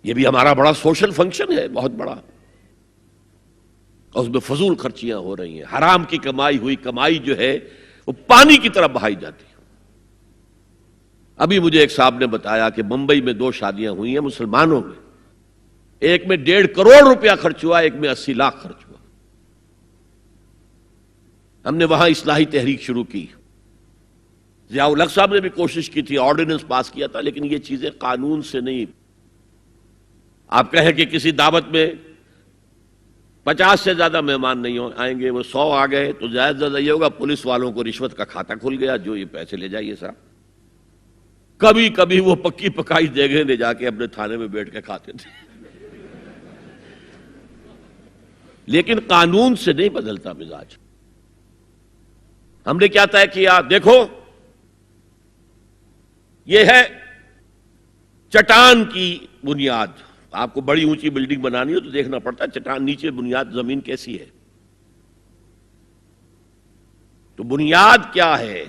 یہ بھی ہمارا بڑا سوشل فنکشن ہے، بہت بڑا، اور اس میں فضول خرچیاں ہو رہی ہیں، حرام کی کمائی ہوئی کمائی جو ہے وہ پانی کی طرح بہائی جاتی ہے۔ ابھی مجھے ایک صاحب نے بتایا کہ ممبئی میں 2 شادیاں ہوئی ہیں مسلمانوں میں، ایک میں 1.5 کروڑ روپیہ خرچ ہوا، ایک میں 80 لاکھ خرچ ہوا۔ ہم نے وہاں اصلاحی تحریک شروع کی، ضیاء الحق صاحب نے بھی کوشش کی تھی، آرڈیننس پاس کیا تھا، لیکن یہ چیزیں قانون سے نہیں۔ آپ کہیں کہ کسی دعوت میں 50 سے زیادہ مہمان نہیں آئیں گے، وہ 100 آ گئے تو زیادہ سے زیادہ یہ ہوگا پولیس والوں کو رشوت کا کھاتا کھل گیا، جو یہ پیسے لے جائیے صاحب۔ کبھی کبھی وہ پکی پکائی دیگیں لے جا کے اپنے تھانے میں بیٹھ کے کھاتے تھے، لیکن قانون سے نہیں بدلتا مزاج۔ ہم نے کیا طے کیا؟ دیکھو یہ ہے چٹان کی بنیاد۔ آپ کو بڑی اونچی بلڈنگ بنانی ہو تو دیکھنا پڑتا ہے چٹان نیچے بنیاد زمین کیسی ہے۔ تو بنیاد کیا ہے؟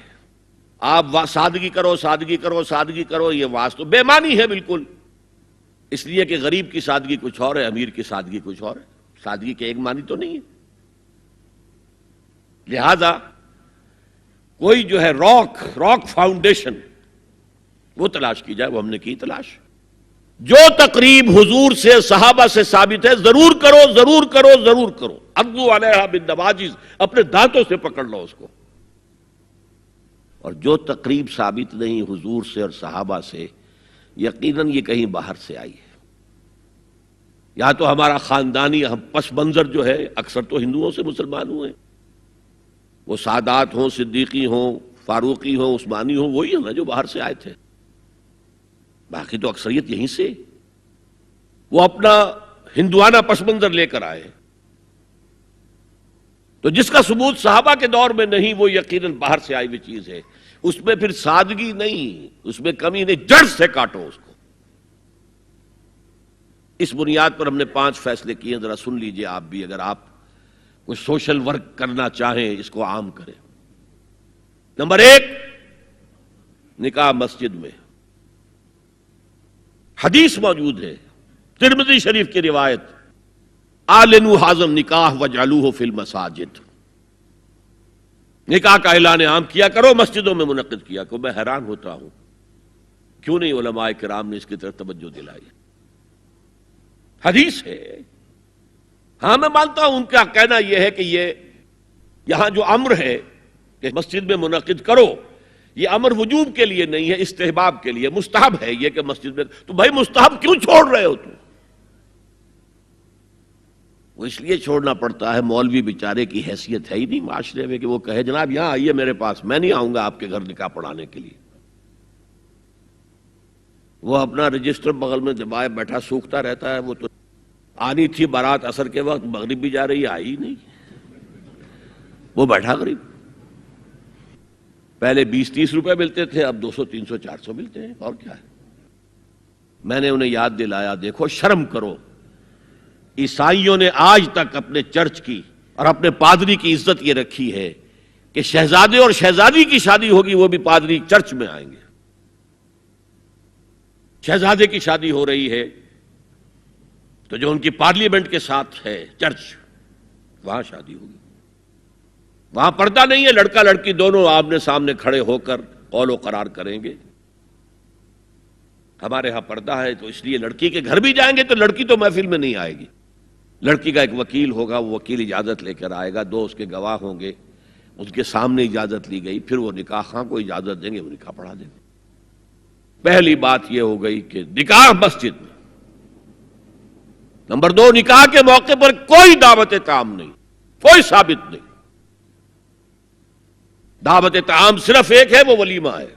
آپ سادگی کرو، سادگی کرو، سادگی کرو، یہ واسطہ بے معنی ہے بالکل، اس لیے کہ غریب کی سادگی کچھ اور ہے، امیر کی سادگی کچھ اور ہے، سادگی کے ایک معنی تو نہیں ہے۔ لہذا کوئی جو ہے راک فاؤنڈیشن وہ تلاش کی جائے، وہ ہم نے کی تلاش۔ جو تقریب حضور سے صحابہ سے ثابت ہے ضرور کرو، ضرور کرو، ضرور کرو، عضوا علیہا بالنواجذ، اپنے دانتوں سے پکڑ لو اس کو۔ اور جو تقریب ثابت نہیں حضور سے اور صحابہ سے، یقیناً یہ کہیں باہر سے آئی ہے، یا تو ہمارا خاندانی پس منظر جو ہے، اکثر تو ہندوؤں سے مسلمان ہوئے، وہ سادات ہوں، صدیقی ہوں، فاروقی ہوں، عثمانی ہوں، وہی ہیں نا جو باہر سے آئے تھے، باقی تو اکثریت یہیں سے، وہ اپنا ہندوانہ پس منظر لے کر آئے۔ تو جس کا ثبوت صحابہ کے دور میں نہیں، وہ یقیناً باہر سے آئی ہوئی چیز ہے، اس میں پھر سادگی نہیں، اس میں کمی نہیں، جڑ سے کاٹو اس کو۔ اس بنیاد پر ہم نے 5 فیصلے کیے، ذرا سن لیجئے آپ بھی، اگر آپ کوئی سوشل ورک کرنا چاہیں اس کو عام کریں۔ نمبر 1، نکاح مسجد میں۔ حدیث موجود ہے، ترمذی شریف کی روایت، اعلنوا ھذا النکاح واجعلوہ فی المساجد، نکاح کا اعلان عام کیا کرو، مسجدوں میں منعقد کیا کرو۔ میں حیران ہوتا ہوں کیوں نہیں علماء کرام نے اس کی طرف توجہ دلائی۔ حدیث ہے، ہاں میں مانتا ہوں ان کا کہنا یہ ہے کہ یہ یہاں جو امر ہے کہ مسجد میں منعقد کرو، یہ امر وجوب کے لیے نہیں ہے، استحباب کے لیے، مستحب ہے یہ کہ مسجد میں۔ تو بھائی مستحب کیوں چھوڑ رہے ہو تم؟ وہ اس لیے چھوڑنا پڑتا ہے، مولوی بیچارے کی حیثیت ہے ہی نہیں معاشرے میں کہ وہ کہے جناب یہاں آئیے میرے پاس، میں نہیں آؤں گا آپ کے گھر نکاح پڑھانے کے لیے۔ وہ اپنا رجسٹر بغل میں دبائے بیٹھا سوکھتا رہتا ہے۔ وہ تو آنی تھی بارات عصر کے وقت، مغرب بھی جا رہی ہے، آئی نہیں، وہ بیٹھا غریب۔ پہلے 20-30 روپے ملتے تھے، اب 200 300 400 ملتے ہیں، اور کیا ہے۔ میں نے انہیں یاد دلایا، دیکھو شرم کرو، عیسائیوں نے آج تک اپنے چرچ کی اور اپنے پادری کی عزت یہ رکھی ہے کہ شہزادے اور شہزادی کی شادی ہوگی وہ بھی پادری چرچ میں آئیں گے۔ شہزادے کی شادی ہو رہی ہے تو جو ان کی پارلیمنٹ کے ساتھ ہے چرچ، وہاں شادی ہوگی، وہاں پردہ نہیں ہے، لڑکا لڑکی دونوں آمنے سامنے کھڑے ہو کر قول و قرار کریں گے۔ ہمارے ہاں پردہ ہے، تو اس لیے لڑکی کے گھر بھی جائیں گے تو لڑکی تو محفل میں نہیں آئے گی، لڑکی کا ایک وکیل ہوگا، وہ وکیل اجازت لے کر آئے گا، 2 اس کے گواہ ہوں گے، اس کے سامنے اجازت لی گئی، پھر وہ نکاح خواہ کو اجازت دیں گے، وہ نکاح پڑھا دیں گے۔ پہلی بات یہ ہو گئی کہ نکاح مسجد میں۔ نمبر 2، نکاح کے موقع پر کوئی دعوت طعام نہیں، کوئی ثابت نہیں۔ دعوت طعام صرف ایک ہے، وہ ولیمہ ہے،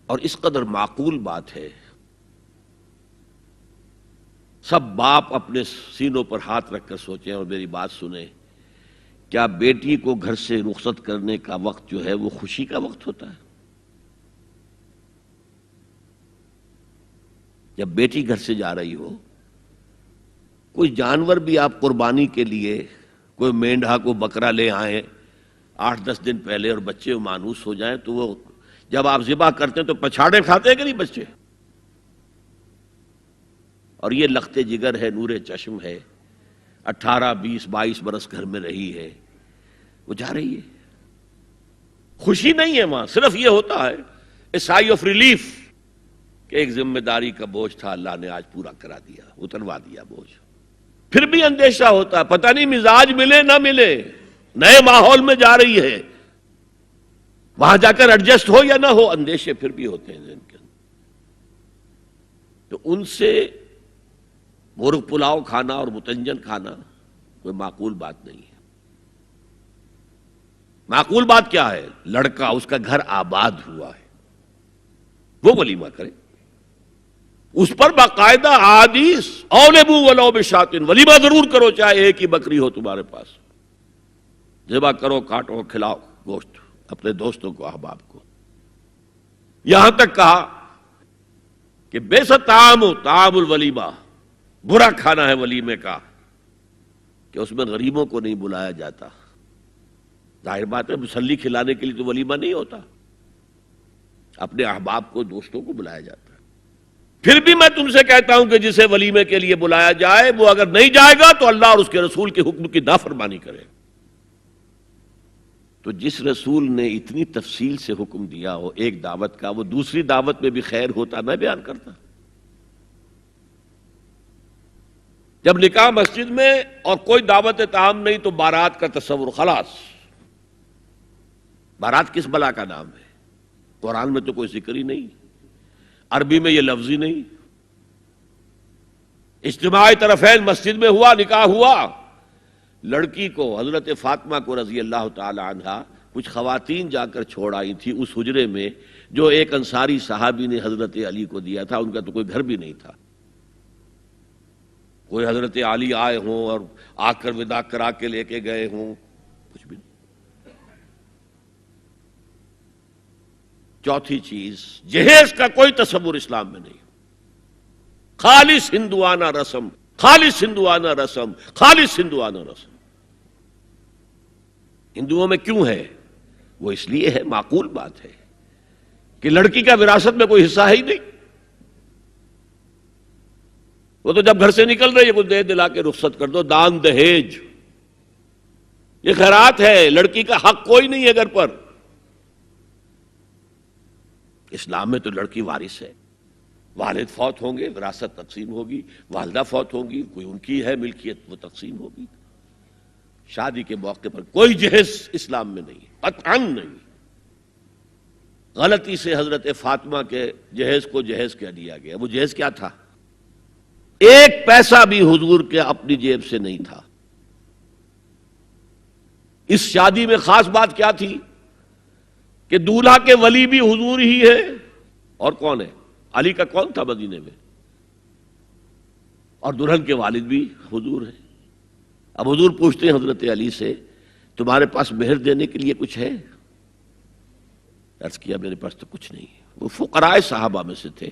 اور اس قدر معقول بات ہے، سب باپ اپنے سینوں پر ہاتھ رکھ کر سوچیں اور میری بات سنیں، کیا بیٹی کو گھر سے رخصت کرنے کا وقت جو ہے وہ خوشی کا وقت ہوتا ہے؟ جب بیٹی گھر سے جا رہی ہو، کوئی جانور بھی آپ قربانی کے لیے، کوئی مینڈھا کو بکرا لے آئیں 8-10 دن پہلے اور بچے مانوس ہو جائیں، تو وہ جب آپ ذبح کرتے ہیں تو پچھاڑے کھاتے ہیں کہ نہیں بچے؟ اور یہ لخت جگر ہے، نور چشم ہے، 18 20 22 برس گھر میں رہی ہے، وہ جا رہی ہے. خوشی نہیں ہے وہاں، صرف یہ ہوتا ہے اے سائی آف ریلیف کہ ایک ذمہ داری کا بوجھ تھا، اللہ نے آج پورا کرا دیا، اتروا دیا بوجھ. پھر بھی اندیشہ ہوتا ہے، پتہ نہیں مزاج ملے نہ ملے، نئے ماحول میں جا رہی ہے، وہاں جا کر ایڈجسٹ ہو یا نہ ہو، اندیشے پھر بھی ہوتے ہیں ذہن کے اندر. تو ان سے مرغ پلاؤ کھانا اور متنجن کھانا کوئی معقول بات نہیں ہے. معقول بات کیا ہے؟ لڑکا، اس کا گھر آباد ہوا ہے، وہ ولیمہ کرے، اس پر باقاعدہ احادیث اولبو ولو بشاتن، ولیمہ ضرور کرو چاہے ایک ہی بکری ہو تمہارے پاس، ذبح کرو، کاٹو، کھلاؤ گوشت اپنے دوستوں کو، احباب کو. یہاں تک کہا کہ بے طعام الولیمہ، برا کھانا ہے ولیمے کا کہ اس میں غریبوں کو نہیں بلایا جاتا. ظاہر بات ہے مسلی کھلانے کے لیے تو ولیمہ نہیں ہوتا، اپنے احباب کو، دوستوں کو بلایا جاتا ہے. پھر بھی میں تم سے کہتا ہوں کہ جسے ولیمے کے لیے بلایا جائے وہ اگر نہیں جائے گا تو اللہ اور اس کے رسول کے حکم کی نافرمانی کرے. تو جس رسول نے اتنی تفصیل سے حکم دیا ہو ایک دعوت کا، وہ دوسری دعوت میں بھی خیر ہوتا میں بیان کرتا. جب نکاح مسجد میں اور کوئی دعوت طعام نہیں تو بارات کا تصور، خلاص. بارات کس بلا کا نام ہے؟ قرآن میں تو کوئی ذکر ہی نہیں، عربی میں یہ لفظ ہی نہیں. اجتماع طرفین مسجد میں ہوا، نکاح ہوا. لڑکی کو، حضرت فاطمہ کو رضی اللہ تعالی عنہا، کچھ خواتین جا کر چھوڑ آئی تھی اس حجرے میں جو ایک انصاری صحابی نے حضرت علی کو دیا تھا. ان کا تو کوئی گھر بھی نہیں تھا. کوئی حضرت علی آئے ہوں اور آ کر وداع کرا کے لے کے گئے ہوں، کچھ بھی نہیں. چوتھی چیز، جہیز کا کوئی تصور اسلام میں نہیں. خالص ہندوانہ رسم، خالص ہندوانہ رسم، خالص ہندوانہ رسم. ہندوؤں میں کیوں ہے؟ وہ اس لیے ہے، معقول بات ہے کہ لڑکی کا وراثت میں کوئی حصہ ہے ہی نہیں. وہ تو جب گھر سے نکل رہی ہے کچھ دے دلا کے رخصت کر دو، دان دہیج، یہ خیرات ہے. لڑکی کا حق کوئی نہیں ہے گھر پر. اسلام میں تو لڑکی وارث ہے. والد فوت ہوں گے، وراثت تقسیم ہوگی. والدہ فوت ہوں گی، کوئی ان کی ہے ملکیت، وہ تقسیم ہوگی. شادی کے موقع پر کوئی جہیز اسلام میں نہیں، قطعاً نہیں. غلطی سے حضرت فاطمہ کے جہیز کو جہیز کہہ دیا گیا. وہ جہیز کیا تھا؟ ایک پیسہ بھی حضور کے اپنی جیب سے نہیں تھا. اس شادی میں خاص بات کیا تھی کہ دولہا کے ولی بھی حضور ہی ہے. اور کون ہے؟ علی کا کون تھا مدینے میں؟ اور دلہن کے والد بھی حضور ہیں. اب حضور پوچھتے ہیں حضرت علی سے، تمہارے پاس مہر دینے کے لیے کچھ ہے؟ عرض کیا میرے پاس تو کچھ نہیں. وہ فقراء صحابہ میں سے تھے.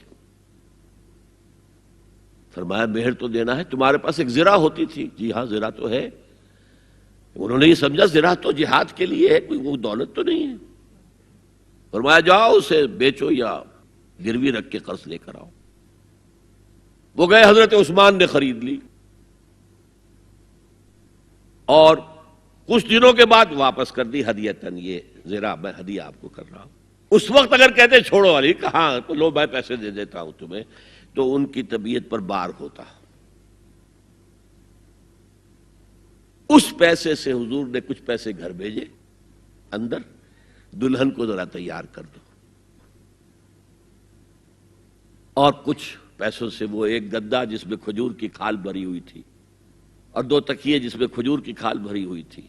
فرمایا مہر تو دینا ہے. تمہارے پاس ایک زرہ ہوتی تھی؟ جی ہاں زرہ تو ہے. انہوں نے یہ سمجھا زرہ تو جہاد کے لیے ہے، کوئی وہ دولت تو نہیں ہے. فرمایا جاؤ اسے بیچو یا گروی رکھ کے قرض لے کر آؤ. وہ گئے، حضرت عثمان نے خرید لی اور کچھ دنوں کے بعد واپس کر دی ہدیتاً. یہ زرہ میں ہدیہ آپ کو کر رہا ہوں. اس وقت اگر کہتے چھوڑو علی، کہاں تو لو میں پیسے دے دیتا ہوں تمہیں، تو ان کی طبیعت پر بار ہوتا. اس پیسے سے حضور نے کچھ پیسے گھر بھیجے اندر، دلہن کو ذرا تیار کر دو. اور کچھ پیسوں سے وہ ایک گدا جس میں کھجور کی کھال بھری ہوئی تھی، اور 2 تکیے جس میں کھجور کی کھال بھری ہوئی تھی،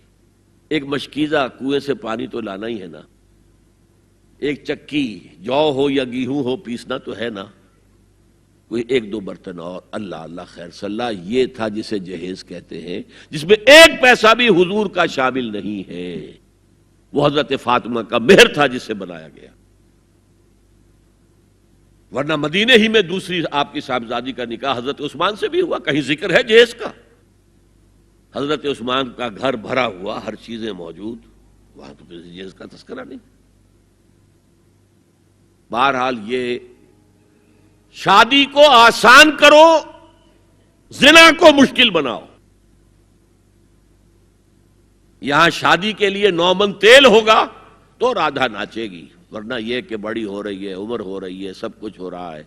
ایک مشکیزہ، کنویں سے پانی تو لانا ہی ہے نا، ایک چکی، جو ہو یا گیہوں ہو پیسنا تو ہے نا، کوئی 1-2 برتن اور. اللہ اللہ خیر صلی اللہ. یہ تھا جسے جہیز کہتے ہیں، جس میں ایک پیسہ بھی حضور کا شامل نہیں ہے. وہ حضرت فاطمہ کا مہر تھا جسے بنایا گیا. ورنہ مدینے ہی میں دوسری آپ کی صاحبزادی کا نکاح حضرت عثمان سے بھی ہوا. کہیں ذکر ہے جہیز کا؟ حضرت عثمان کا گھر بھرا ہوا، ہر چیزیں موجود، وہاں تو جہیز کا تذکرہ نہیں. بہرحال یہ شادی کو آسان کرو زنا کو مشکل بناؤ. یہاں شادی کے لیے 9 من تیل ہوگا تو رادھا ناچے گی، ورنہ یہ کہ بڑی ہو رہی ہے، عمر ہو رہی ہے، سب کچھ ہو رہا ہے،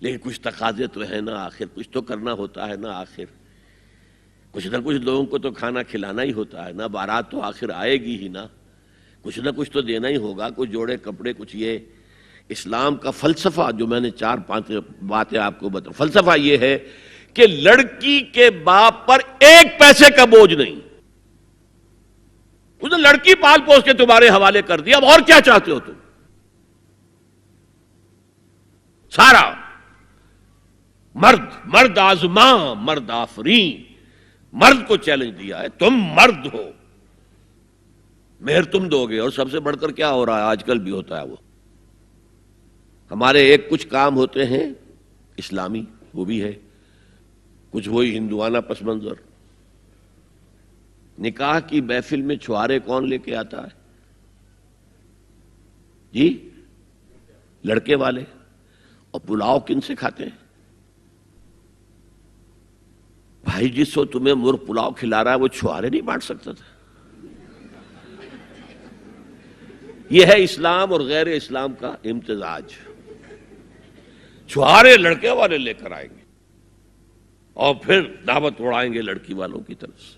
لیکن کچھ تقاضے تو ہے نا، آخر کچھ تو کرنا ہوتا ہے نا، آخر کچھ نہ کچھ لوگوں کو تو کھانا کھلانا ہی ہوتا ہے نا، بارات تو آخر آئے گی ہی نا، کچھ نہ کچھ تو دینا ہی ہوگا، کچھ جوڑے کپڑے، کچھ یہ. اسلام کا فلسفہ جو میں نے 4-5 باتیں آپ کو بتا، فلسفہ یہ ہے کہ لڑکی کے باپ پر 1 پیسے کا بوجھ نہیں. اس نے لڑکی پال پوس کے تمہارے حوالے کر دیا، اب اور کیا چاہتے ہو تم؟ سارا مرد آزماں مرد آفرین، مرد کو چیلنج دیا ہے، تم مرد ہو، مہر تم دو گے. اور سب سے بڑھ کر کیا ہو رہا ہے آج کل بھی ہوتا ہے، وہ ہمارے ایک کچھ کام ہوتے ہیں اسلامی، وہ بھی ہے کچھ وہی ہندوانہ پس منظر. نکاح کی محفل میں چھوارے کون لے کے آتا ہے جی؟ لڑکے والے. اور پلاؤ کن سے کھاتے ہیں بھائی؟ جس وہ تمہیں مرغ پلاؤ کھلا رہا ہے وہ چھوارے نہیں بانٹ سکتا تھا؟ یہ ہے اسلام اور غیر اسلام کا امتزاج. چھوارے لڑکے والے لے کر آئیں گے اور پھر دعوت اڑائیں گے لڑکی والوں کی طرف سے.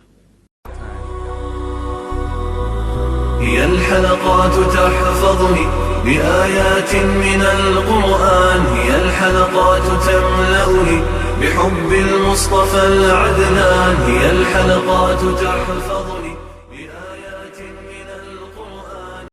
هي الحلقات تحفظني بآيات من القرآن، هي الحلقات تملأني بحب المصطفى العدنان، هي الحلقات تحفظني